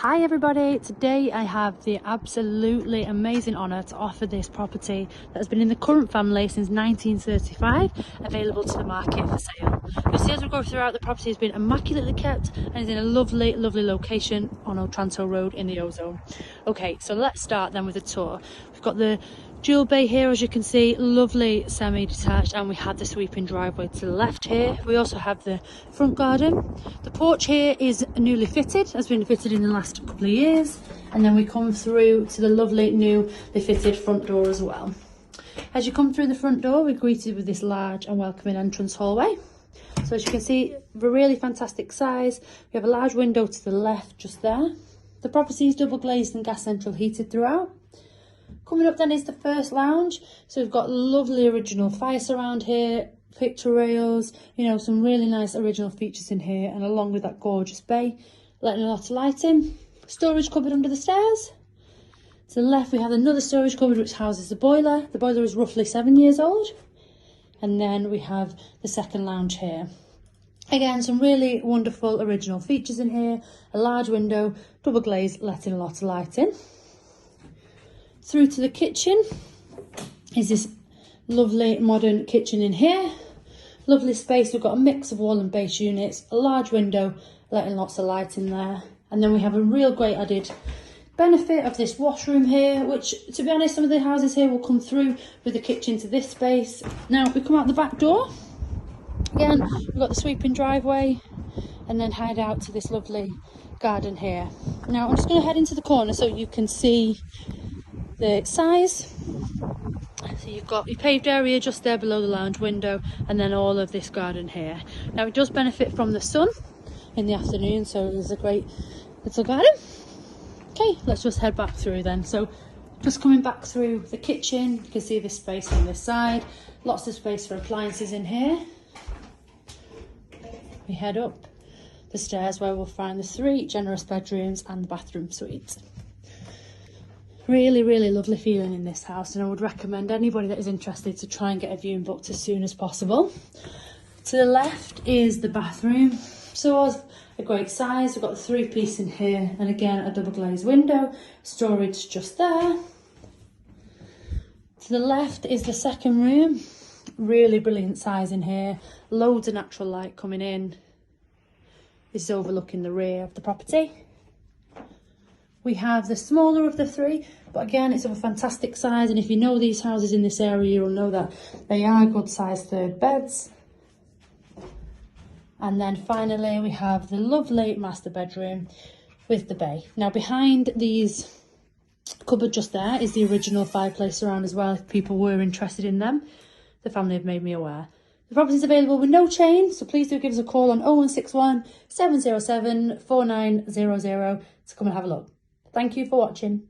Hi everybody, today I have the absolutely amazing honour to offer this property that has been in the current family since 1935, available to the market for sale. You'll see as we go throughout, the property has been immaculately kept and is in a lovely location on Otranto Road in the Ozone. Okay, so let's start then with a tour. We've got the dual bay here, as you can see, lovely semi-detached, and we have the sweeping driveway to the left here. We also have the front garden. The porch here is newly fitted, has been fitted in the last couple of years, and then we come through to the lovely newly fitted front door as well. As you come through the front door, we're greeted with this large and welcoming entrance hallway. So as you can see, a really fantastic size. We have a large window to the left just there. The property is double glazed and gas central heated throughout. Coming up then is the first lounge. So we've got lovely original fire surround here, picture rails, you know, some really nice original features in here, and along with that gorgeous bay, letting a lot of light in. Storage cupboard under the stairs. To the left we have another storage cupboard which houses the boiler. The boiler is roughly 7 years old. And then we have the second lounge here. Again, some really wonderful original features in here. A large window, double glazed, letting a lot of light in. Through to the kitchen is this lovely modern kitchen in here. Lovely space. We've got a mix of wall and base units, a large window letting lots of light in there, and then we have a real great added benefit of this washroom here, which, to be honest, some of the houses here will come through with the kitchen to this space. Now we come out the back door. Again, we've got the sweeping driveway, and then head out to this lovely garden here. Now I'm just going to head into the corner so you can see the size. So you've got your paved area just there below the lounge window, and then all of this garden here. Now it does benefit from the sun in the afternoon, so there's a great little garden. Okay, let's just head back through then. So just coming back through the kitchen, you can see this space on this side, lots of space for appliances in here. We head up the stairs where we'll find the 3 generous bedrooms and the bathroom suite. Really lovely feeling in this house, and I would recommend anybody that is interested to try and get a viewing booked as soon as possible. To the left is the bathroom. So a great size. We've got the 3-piece in here, and again a double glazed window, storage just there. To the left is the second room. Really brilliant size in here, loads of natural light coming in. This is overlooking the rear of the property. We have the smaller of the 3, but again, it's of a fantastic size. And if you know these houses in this area, you'll know that they are good sized third beds. And then finally, we have the lovely master bedroom with the bay. Now behind these cupboard just there is the original fireplace surround as well, if people were interested in them. The family have made me aware. The property is available with no chain, so please do give us a call on 0161 707 4900 to come and have a look. Thank you for watching.